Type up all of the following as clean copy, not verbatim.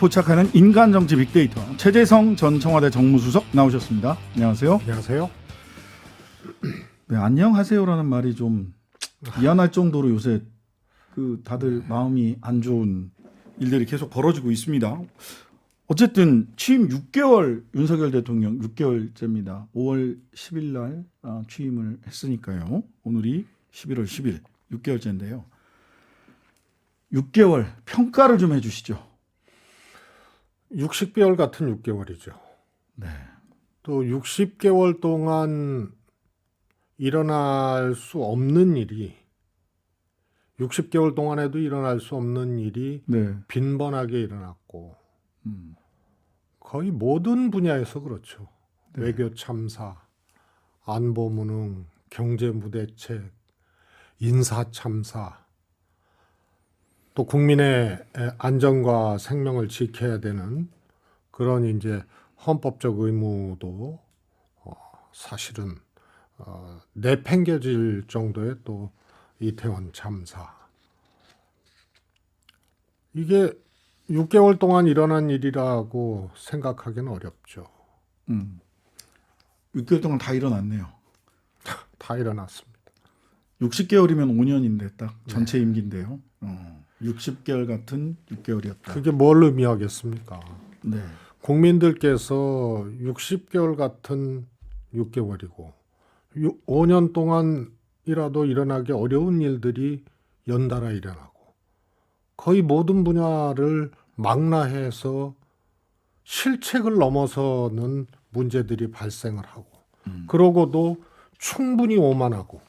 포착하는 인간정치 빅데이터 최재성 전 청와대 정무수석 나오셨습니다. 안녕하세요. 안녕하세요. 네, 안녕하세요라는 말이 좀 미안할 정도로 요새 다들 마음이 안 좋은 일들이 계속 벌어지고 있습니다. 어쨌든 취임 6개월 윤석열 대통령 6개월째입니다. 5월 10일 날 취임을 했으니까요. 오늘이 11월 10일 6개월째인데요. 6개월 평가를 좀 해주시죠. 60개월 같은 6개월이죠. 네. 또 60개월 동안 일어날 수 없는 일이 60개월 동안에도 일어날 수 없는 일이 네. 빈번하게 일어났고 거의 모든 분야에서 그렇죠. 네. 외교 참사, 안보 무능, 경제 무대책, 인사 참사, 또 국민의 안전과 생명을 지켜야 되는 그런 이제 헌법적 의무도 사실은 내팽겨질 정도의 또 이태원 참사. 이게 6개월 동안 일어난 일이라고 생각하기는 어렵죠. 6개월 동안 다 일어났네요. 다 일어났습니다. 60개월이면 5년인데 딱 전체 임기인데요. 60개월 같은 6개월이었다. 그게 뭘 의미하겠습니까? 네. 국민들께서 60개월 같은 6개월이고 5년 동안이라도 일어나기 어려운 일들이 연달아 일어나고 거의 모든 분야를 망라해서 실책을 넘어서는 문제들이 발생을 하고 그러고도 충분히 오만하고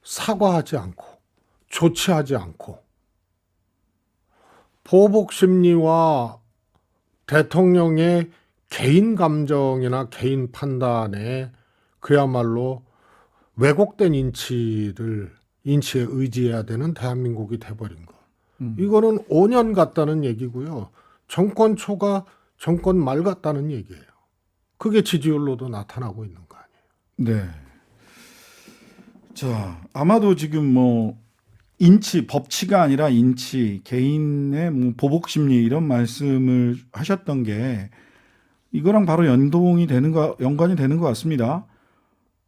사과하지 않고 조치하지 않고 보복 심리와 대통령의 개인 감정이나 개인 판단에 그야말로 왜곡된 인치에 의지해야 되는 대한민국이 돼버린 거. 이거는 5년 같다는 얘기고요. 정권 초가 정권 말 같다는 얘기예요. 그게 지지율로도 나타나고 있는 거 아니에요. 네. 자, 아마도 지금 인치, 법치가 아니라 인치, 개인의 보복 심리 이런 말씀을 하셨던 게 이거랑 바로 연관이 되는 것 같습니다.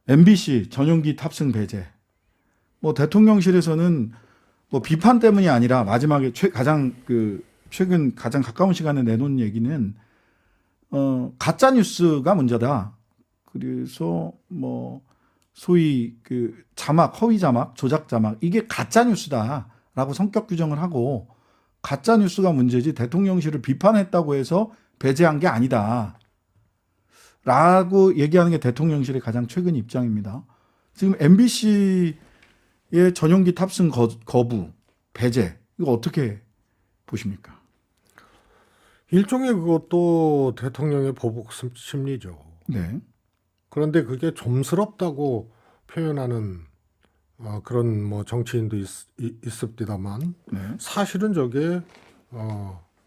MBC 전용기 탑승 배제. 대통령실에서는 비판 때문이 아니라 마지막에 최근 가장 가까운 시간에 내놓은 얘기는 가짜 뉴스가 문제다. 그래서 소위 자막, 허위 자막, 조작 자막 이게 가짜 뉴스다라고 성격 규정을 하고 가짜 뉴스가 문제지 대통령실을 비판했다고 해서 배제한 게 아니다라고 얘기하는 게 대통령실의 가장 최근 입장입니다. 지금 MBC의 전용기 탑승 거부, 배제 이거 어떻게 보십니까? 일종의 그것도 대통령의 보복 심리죠. 네. 그런데 그게 좀스럽다고 표현하는 그런 정치인도 있습니다만 네. 사실은 저게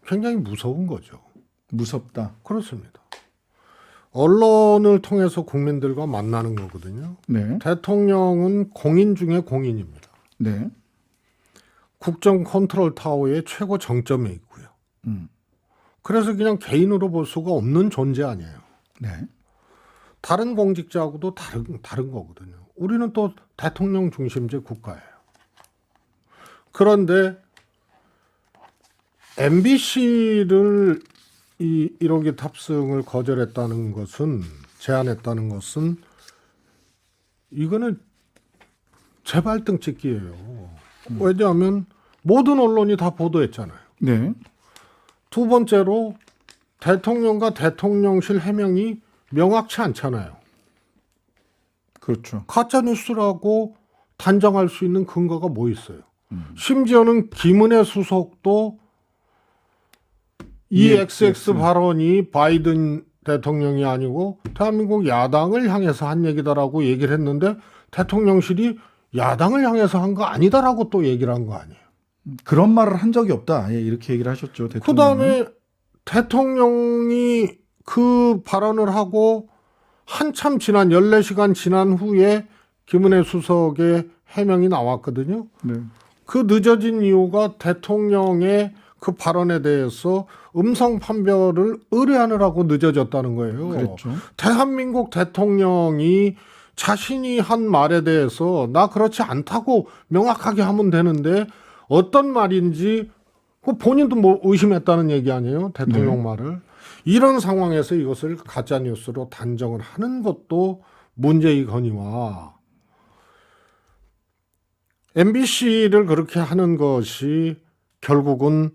굉장히 무서운 거죠. 무섭다. 그렇습니다. 언론을 통해서 국민들과 만나는 거거든요. 네. 대통령은 공인 중에 공인입니다. 네. 국정 컨트롤 타워의 최고 정점에 있고요. 그래서 그냥 개인으로 볼 수가 없는 존재 아니에요. 네. 다른 공직자하고도 다른 거거든요. 우리는 또 대통령 중심제 국가예요. 그런데 MBC를 1호기 탑승을 거절했다는 것은 제안했다는 것은 이거는 재발등 찍기예요. 왜냐하면 모든 언론이 다 보도했잖아요. 네. 두 번째로 대통령과 대통령실 해명이 명확치 않잖아요. 그렇죠. 가짜 뉴스라고 단정할 수 있는 근거가 뭐 있어요? 심지어는 김은혜 수석도 EXX 발언이 바이든 대통령이 아니고 대한민국 야당을 향해서 한 얘기다라고 얘기를 했는데 대통령실이 야당을 향해서 한 거 아니다라고 또 얘기를 한 거 아니에요. 그런 말을 한 적이 없다. 이렇게 얘기를 하셨죠. 대통령은. 그다음에 대통령이 그 발언을 하고 한참 지난 14시간 지난 후에 김은혜 수석의 해명이 나왔거든요. 네. 그 늦어진 이유가 대통령의 그 발언에 대해서 음성 판별을 의뢰하느라고 늦어졌다는 거예요. 그렇죠. 대한민국 대통령이 자신이 한 말에 대해서 나 그렇지 않다고 명확하게 하면 되는데 어떤 말인지 그 본인도 뭐 의심했다는 얘기 아니에요? 대통령 말을. 이런 상황에서 이것을 가짜뉴스로 단정을 하는 것도 문제이거니와 MBC를 그렇게 하는 것이 결국은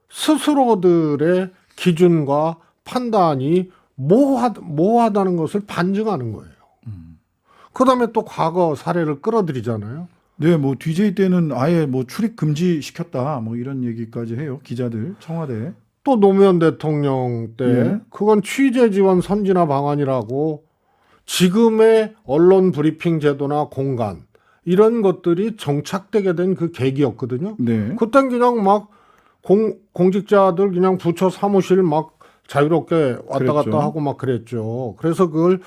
스스로들의 기준과 판단이 모호하다는 것을 반증하는 거예요. 그 다음에 또 과거 사례를 끌어들이잖아요. 네, 뭐 DJ 때는 아예 뭐 출입 금지 시켰다, 뭐 이런 얘기까지 해요. 기자들 청와대. 또 노무현 대통령 때 예. 그건 취재 지원 선진화 방안이라고 지금의 언론 브리핑 제도나 공간 이런 것들이 정착되게 된 그 계기였거든요. 네. 그땐 그냥 막 공직자들 그냥 부처 사무실 막 자유롭게 왔다 그랬죠. 갔다 하고 막 그랬죠. 그래서 그걸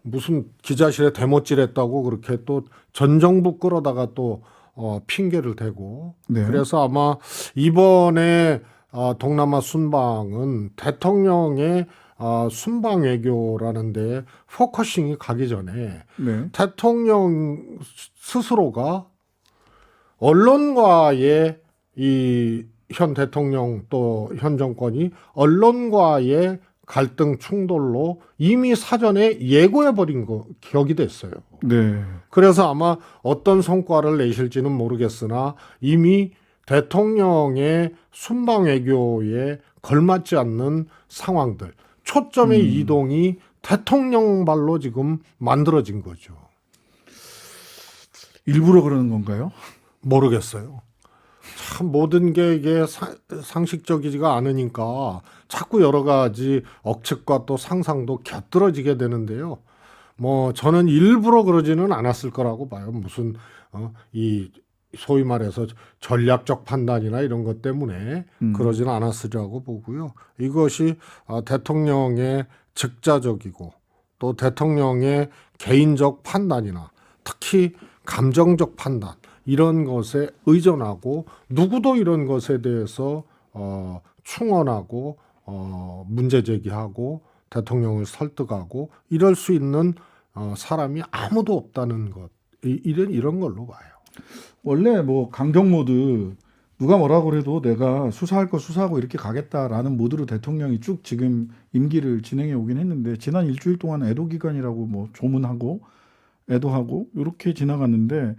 무슨 기자실에 대못질했다고 그렇게 또 전 정부 끌어다가 또 핑계를 대고 네. 그래서 아마 이번에 동남아 순방은 대통령의 순방 외교라는 데 포커싱이 가기 전에 네. 대통령 스스로가 언론과의 이 현 대통령 또 현 정권이 언론과의 갈등 충돌로 이미 사전에 예고해버린 격이 됐어요. 네. 그래서 아마 어떤 성과를 내실지는 모르겠으나 이미 대통령의 순방 외교에 걸맞지 않는 상황들, 초점의 이동이 대통령 발로 지금 만들어진 거죠. 일부러 그러는 건가요? 모르겠어요. 참 모든 게 이게 상식적이지가 않으니까 자꾸 여러 가지 억측과 또 상상도 곁들어지게 되는데요. 뭐 저는 일부러 그러지는 않았을 거라고 봐요. 무슨 이 소위 말해서 전략적 판단이나 이런 것 때문에 그러지는 않았으리라고 보고요. 이것이 대통령의 즉자적이고 또 대통령의 개인적 판단이나 특히 감정적 판단 이런 것에 의존하고 누구도 이런 것에 대해서 충원하고 문제 제기하고 대통령을 설득하고 이럴 수 있는 사람이 아무도 없다는 것 이런 걸로 봐요. 원래 뭐 강경 모드 누가 뭐라고 그래도 내가 수사할 거 수사하고 이렇게 가겠다라는 모드로 대통령이 쭉 지금 임기를 진행해 오긴 했는데 지난 일주일 동안 애도 기간이라고 뭐 조문하고 애도하고 이렇게 지나갔는데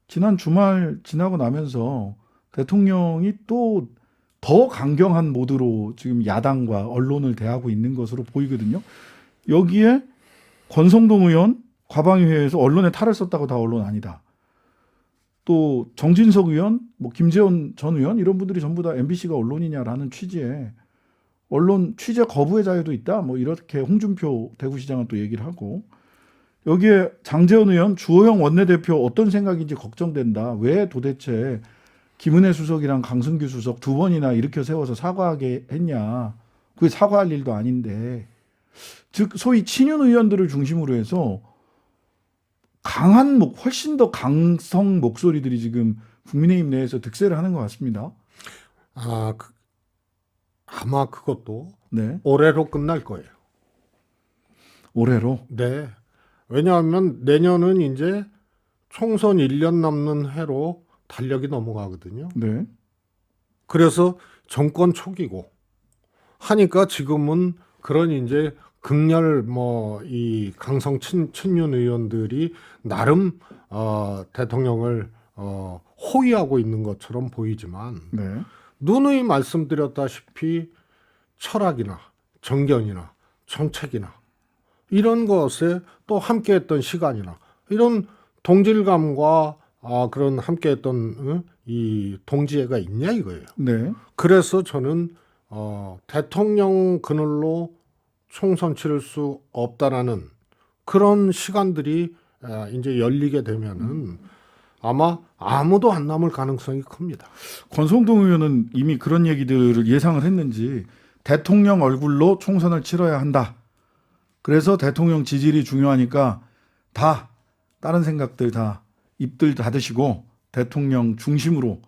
지난 주말 지나고 나면서 대통령이 또 더 강경한 모드로 지금 야당과 언론을 대하고 있는 것으로 보이거든요. 여기에 권성동 의원 과방위회에서 언론에 탈을 썼다고 다 언론 아니다. 또 정진석 의원, 뭐 김재원 전 의원 이런 분들이 전부 다 MBC가 언론이냐라는 취지에 언론 취재 거부의 자유도 있다. 뭐 이렇게 홍준표 대구시장은 또 얘기를 하고 여기에 장제원 의원, 주호영 원내대표 어떤 생각인지 걱정된다. 왜 도대체 김은혜 수석이랑 강승규 수석 두 번이나 일으켜 세워서 사과하게 했냐. 그게 사과할 일도 아닌데. 즉 소위 친윤 의원들을 중심으로 해서 훨씬 더 강성 목소리들이 지금 국민의힘 내에서 득세를 하는 것 같습니다. 아마 그것도 네. 올해로 끝날 거예요. 올해로. 네. 왜냐하면 내년은 이제 총선 1년 남는 해로 달력이 넘어가거든요. 네. 그래서 정권 초기고 하니까 지금은 그런 이제 극렬 이 강성 친윤 의원들이 나름 대통령을 호위하고 있는 것처럼 보이지만 네. 누누이 말씀드렸다시피 철학이나 정견이나 정책이나 이런 것에 또 함께했던 시간이나 이런 동질감과 그런 함께했던 이 동지애가 있냐 이거예요. 네. 그래서 저는 대통령 그늘로 총선 치를 수 없다라는 그런 시간들이 이제 열리게 되면은 아마 아무도 안 남을 가능성이 큽니다. 권성동 의원은 이미 그런 얘기들을 예상을 했는지 대통령 얼굴로 총선을 치러야 한다. 그래서 대통령 지지율이 중요하니까 다 다른 생각들 다 입들 닫으시고 대통령 중심으로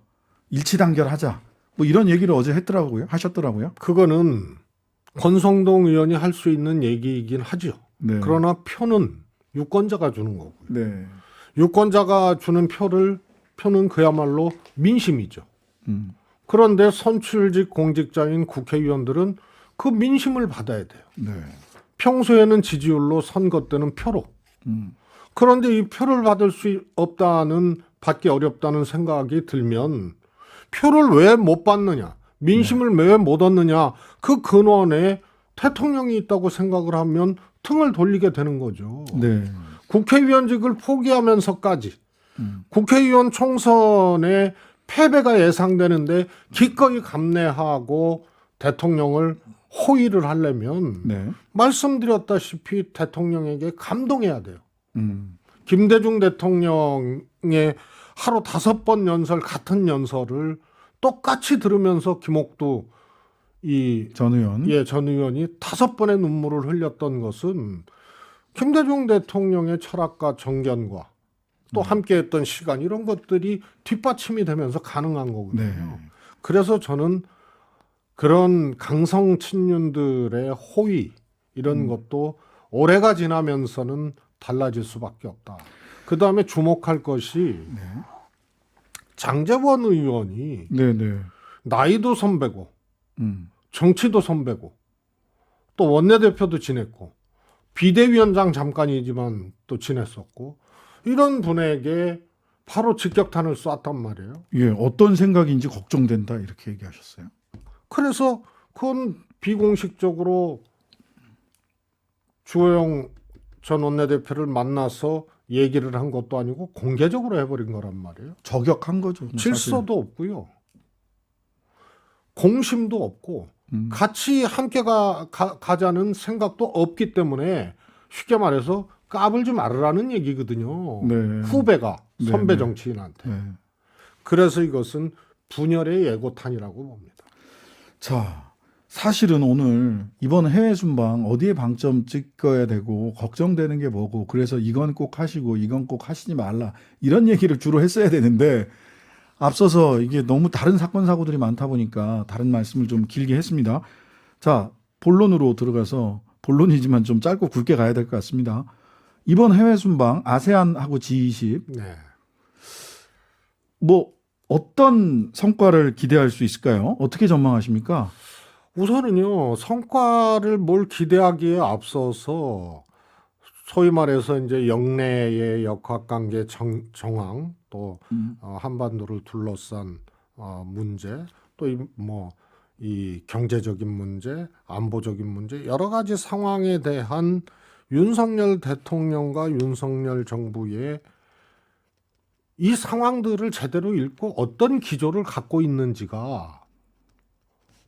일치단결하자. 뭐 이런 얘기를 어제 하셨더라고요. 그거는 권성동 의원이 할 수 있는 얘기이긴 하죠. 네. 그러나 표는 유권자가 주는 거고. 네. 유권자가 주는 표는 그야말로 민심이죠. 음. 그런데 선출직 공직자인 국회의원들은 그 민심을 받아야 돼요. 네. 평소에는 지지율로 선거 때는 표로. 음. 그런데 이 표를 받기 어렵다는 생각이 들면 표를 왜 못 받느냐, 민심을 왜 못 얻느냐, 그 근원에 대통령이 있다고 생각을 하면 등을 돌리게 되는 거죠. 네. 국회의원직을 포기하면서까지 국회의원 총선에 패배가 예상되는데 기꺼이 감내하고 대통령을 호의를 하려면 네. 말씀드렸다시피 대통령에게 감동해야 돼요. 음. 김대중 대통령의 하루 5번 연설 같은 연설을 똑같이 들으면서 김옥두 전 의원. 전 의원이 5번의 눈물을 흘렸던 것은 김대중 대통령의 철학과 정견과 또 함께했던 시간 이런 것들이 뒷받침이 되면서 가능한 거거든요. 네. 그래서 저는 그런 강성 친윤들의 호의 이런 것도 올해가 지나면서는 달라질 수밖에 없다. 그 다음에 주목할 것이 장제원 의원이 네네. 나이도 선배고 음. 정치도 선배고 또 원내대표도 지냈고 비대위원장 잠깐이지만 또 지냈었고 이런 분에게 바로 직격탄을 쐈단 말이에요. 예, 어떤 생각인지 걱정된다 이렇게 얘기하셨어요. 그래서 그건 비공식적으로 주호영 전 원내대표를 만나서 얘기를 한 것도 아니고 공개적으로 해버린 거란 말이에요. 저격한 거죠. 질서도 없고요. 공심도 없고 같이 함께 가자는 생각도 없기 때문에 쉽게 말해서 까불지 말으라는 얘기거든요. 네. 후배가 선배 네, 네. 정치인한테. 네. 그래서 이것은 분열의 예고탄이라고 봅니다. 자, 사실은 오늘 이번 해외 순방 어디에 방점 찍어야 되고 걱정되는 게 뭐고 그래서 이건 꼭 하시고 이건 꼭 하시지 말라 이런 얘기를 주로 했어야 되는데 앞서서 이게 너무 다른 사건 사고들이 많다 보니까 다른 말씀을 좀 길게 했습니다. 자, 본론으로 들어가서 본론이지만 좀 짧고 굵게 가야 될 것 같습니다. 이번 해외 순방 아세안하고 G20 네. 뭐 어떤 성과를 기대할 수 있을까요? 어떻게 전망하십니까? 우선은요, 성과를 뭘 기대하기에 앞서서 소위 말해서 이제 영내의 역학관계 정황 또 한반도를 둘러싼 문제 또 이 경제적인 문제, 안보적인 문제 여러 가지 상황에 대한 윤석열 대통령과 윤석열 정부의 이 상황들을 제대로 읽고 어떤 기조를 갖고 있는지가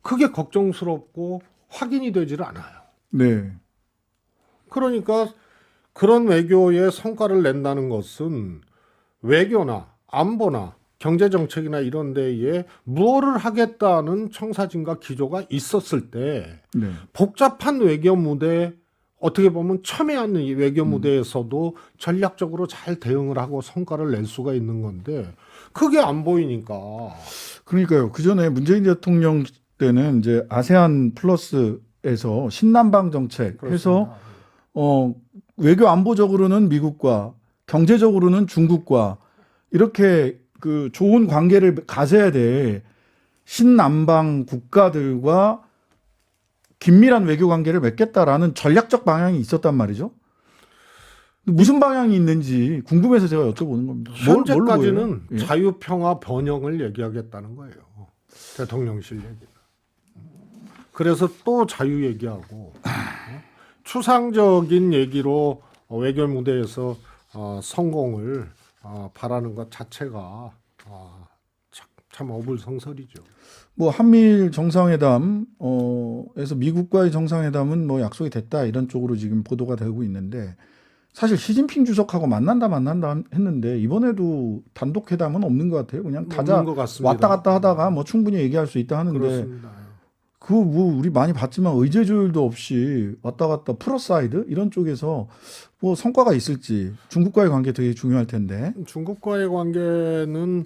크게 걱정스럽고 확인이 되질 않아요. 네. 그러니까 그런 외교의 성과를 낸다는 것은 외교나 안보나 경제정책이나 이런 데에 무엇을 하겠다는 청사진과 기조가 있었을 때 네. 복잡한 외교 무대 어떻게 보면 첨예한 이 외교 무대에서도 전략적으로 잘 대응을 하고 성과를 낼 수가 있는 건데 그게 안 보이니까. 그러니까요. 그 전에 문재인 대통령 때는 이제 아세안 플러스에서 신남방 정책 해서 외교 안보적으로는 미국과 경제적으로는 중국과 이렇게 그 좋은 관계를 가져야 돼 신남방 국가들과 긴밀한 외교 관계를 맺겠다라는 전략적 방향이 있었단 말이죠. 무슨 방향이 있는지 궁금해서 제가 여쭤보는 겁니다. 현재까지는 예. 자유평화 번영을 얘기하겠다는 거예요. 대통령실 얘기. 그래서 또 자유 얘기하고 추상적인 얘기로 외교 무대에서 성공을 바라는 것 자체가 참 어불성설이죠. 뭐 한미일 정상회담 에서 미국과의 정상회담은 뭐 약속이 됐다 이런 쪽으로 지금 보도가 되고 있는데 사실 시진핑 주석하고 만난다 했는데 이번에도 단독 회담은 없는 것 같아요. 그냥 타자 없는 것 같습니다. 왔다 갔다 하다가 뭐 충분히 얘기할 수 있다 하는데 그렇습니다. 그거 뭐 우리 많이 봤지만 의제 조율도 없이 왔다 갔다 플러사이드 이런 쪽에서 뭐 성과가 있을지 중국과의 관계 되게 중요할 텐데. 중국과의 관계는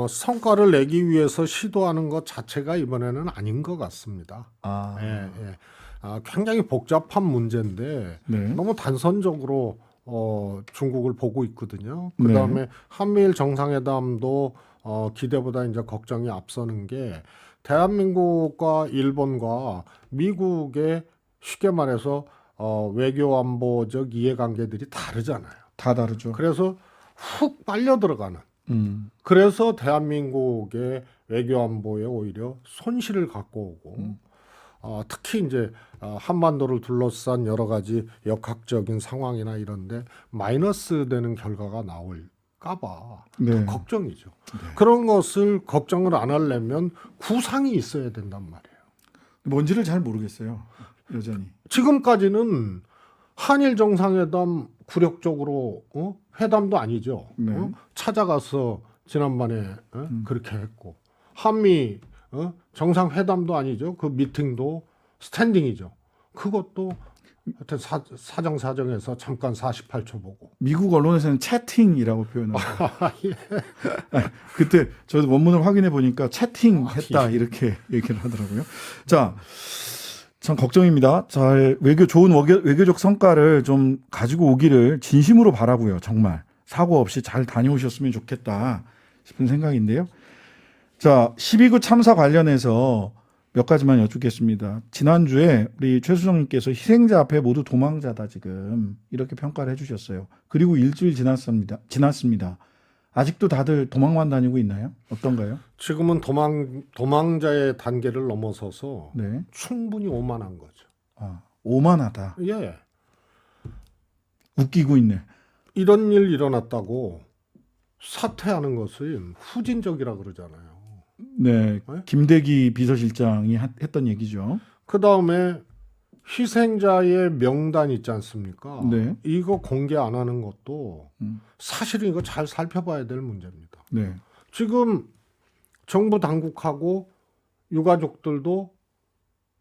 성과를 내기 위해서 시도하는 것 자체가 이번에는 아닌 것 같습니다. 아, 예, 예. 굉장히 복잡한 문제인데 네. 너무 단선적으로 중국을 보고 있거든요. 네. 그다음에 한미일 정상회담도 기대보다 이제 걱정이 앞서는 게 대한민국과 일본과 미국의 쉽게 말해서 외교 안보적 이해관계들이 다르잖아요. 다 다르죠. 그래서 훅 빨려 들어가는. 음, 그래서 대한민국의 외교 안보에 오히려 손실을 갖고 오고 특히 이제 한반도를 둘러싼 여러 가지 역학적인 상황이나 이런데 마이너스 되는 결과가 나올까봐 네. 걱정이죠. 그런 것을 걱정을 안 하려면 구상이 있어야 된단 말이에요. 뭔지를 잘 모르겠어요. 여전히. 지금까지는 한일 정상회담 굴욕적으로 회담도 아니죠. 네. 찾아가서 지난번에 그렇게 했고 한미 정상회담도 아니죠. 그 미팅도 스탠딩이죠. 그것도 하여튼 사정사정해서 잠깐 48초 보고. 미국 언론에서는 채팅이라고 표현하고 예. 그때 저도 원문을 확인해 보니까 채팅했다 이렇게 얘기를 하더라고요. 자, 참 걱정입니다. 잘 좋은 외교적 성과를 좀 가지고 오기를 진심으로 바라고요. 정말 사고 없이 잘 다녀오셨으면 좋겠다 싶은 생각인데요. 자, 12구 참사 관련해서 몇 가지만 여쭙겠습니다. 지난주에 우리 최수정님께서 희생자 앞에 모두 도망자다 지금 이렇게 평가를 해주셨어요. 그리고 일주일 지났습니다. 아직도 다들 도망만 다니고 있나요? 어떤가요? 지금은 도망자의 단계를 넘어서서 네. 충분히 오만한 거죠. 아, 오만하다. 예. 웃기고 있네. 이런 일 일어났다고 사퇴하는 것은 후진적이라 그러잖아요. 네. 네? 김대기 비서실장이 했던 얘기죠. 그 다음에 희생자의 명단 있지 않습니까? 네. 이거 공개 안 하는 것도 사실은 이거 잘 살펴봐야 될 문제입니다. 네. 지금 정부 당국하고 유가족들도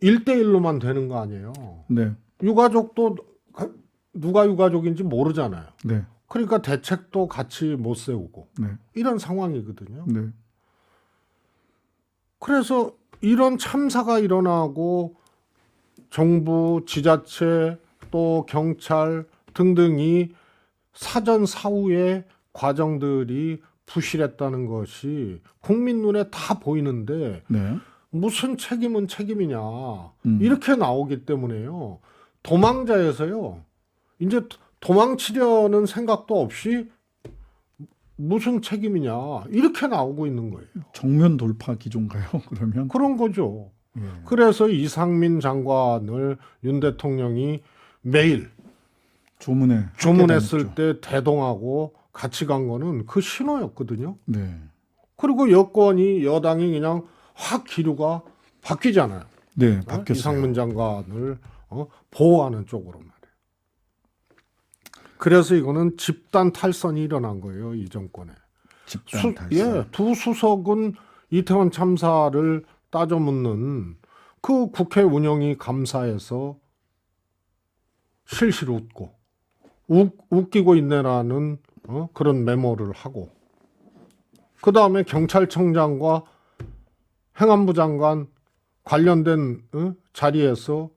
1대1로만 되는 거 아니에요. 네. 유가족도 누가 유가족인지 모르잖아요. 네. 그러니까 대책도 같이 못 세우고 네. 이런 상황이거든요. 네. 그래서 이런 참사가 일어나고 정부, 지자체, 또 경찰 등등이 사전 사후의 과정들이 부실했다는 것이 국민 눈에 다 보이는데 네. 무슨 책임은 책임이냐 이렇게 나오기 때문에요. 도망자에서요. 이제 도망치려는 생각도 없이 무슨 책임이냐 이렇게 나오고 있는 거예요. 정면 돌파 기조인가요? 그러면? 그런 거죠. 예. 그래서 이상민 장관을 윤 대통령이 매일 조문했을 때 대동하고 같이 간 거는 그 신호였거든요. 네. 그리고 여당이 그냥 확 기류가 바뀌잖아요. 네, 바뀌었어요. 이상민 장관을 보호하는 쪽으로 말이에요. 그래서 이거는 집단 탈선이 일어난 거예요, 이 정권에. 집단 탈선. 예, 두 수석은 이태원 참사를 따져 묻는 그 국회 운영위 감사에서 실실 웃고 웃기고 있네라는 그런 메모를 하고 그 다음에 경찰청장과 행안부 장관 관련된 자리에서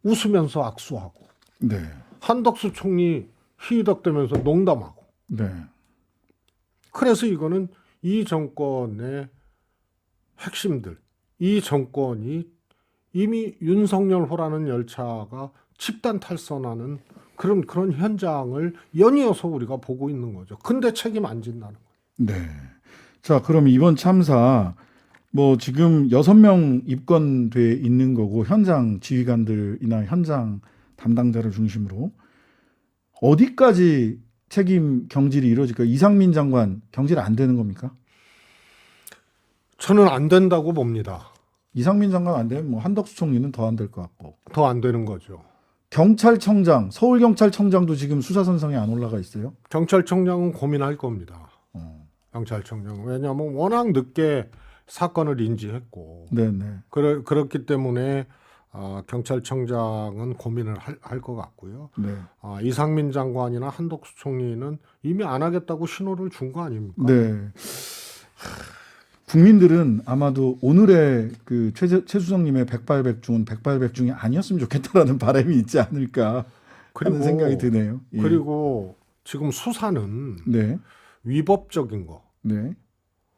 웃으면서 악수하고 네. 한덕수 총리 희덕대면서 농담하고 네. 그래서 이거는 이 정권의 핵심들, 이 정권이 이미 윤석열호라는 열차가 집단 탈선하는 그런 현장을 연이어서 우리가 보고 있는 거죠. 근데 책임 안 진다는 거예요. 네. 자, 그럼 이번 참사 뭐 지금 6명 입건돼 있는 거고 현장 지휘관들이나 현장 담당자를 중심으로 어디까지 책임 경질이 이루어질까요? 이상민 장관 경질 안 되는 겁니까? 저는 안 된다고 봅니다. 이상민 장관 안 되면 뭐 한덕수 총리는 더 안 될 것 같고. 더 안 되는 거죠. 경찰청장, 서울경찰청장도 지금 수사선상에 안 올라가 있어요? 경찰청장은 고민할 겁니다. 경찰청장은. 왜냐하면 워낙 늦게 사건을 인지했고 네네. 그렇기 때문에 경찰청장은 고민을 할 것 같고요. 네. 이상민 장관이나 한덕수 총리는 이미 안 하겠다고 신호를 준 거 아닙니까? 네. 국민들은 아마도 오늘의 그 최수정님의 백발백중은 백발백중이 아니었으면 좋겠다라는 바람이 있지 않을까 하는 생각이 드네요. 예. 그리고 지금 수사는 네, 위법적인 거 네,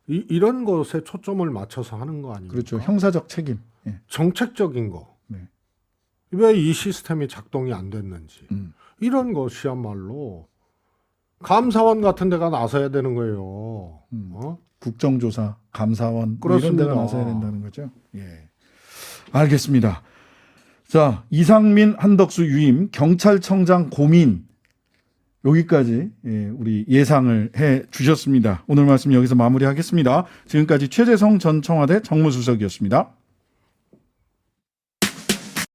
이런 것에 초점을 맞춰서 하는 거 아닙니까? 그렇죠. 형사적 책임. 예. 정책적인 거. 네. 왜 이 시스템이 작동이 안 됐는지 이런 것이야말로 감사원 같은 데가 나서야 되는 거예요. 어? 국정조사, 감사원 뭐 이런 그렇습니다. 데가 나서야 된다는 거죠. 예, 알겠습니다. 자, 이상민, 한덕수 유임, 경찰청장 고민 여기까지 예, 우리 예상을 해 주셨습니다. 오늘 말씀 여기서 마무리하겠습니다. 지금까지 최재성 전 청와대 정무수석이었습니다.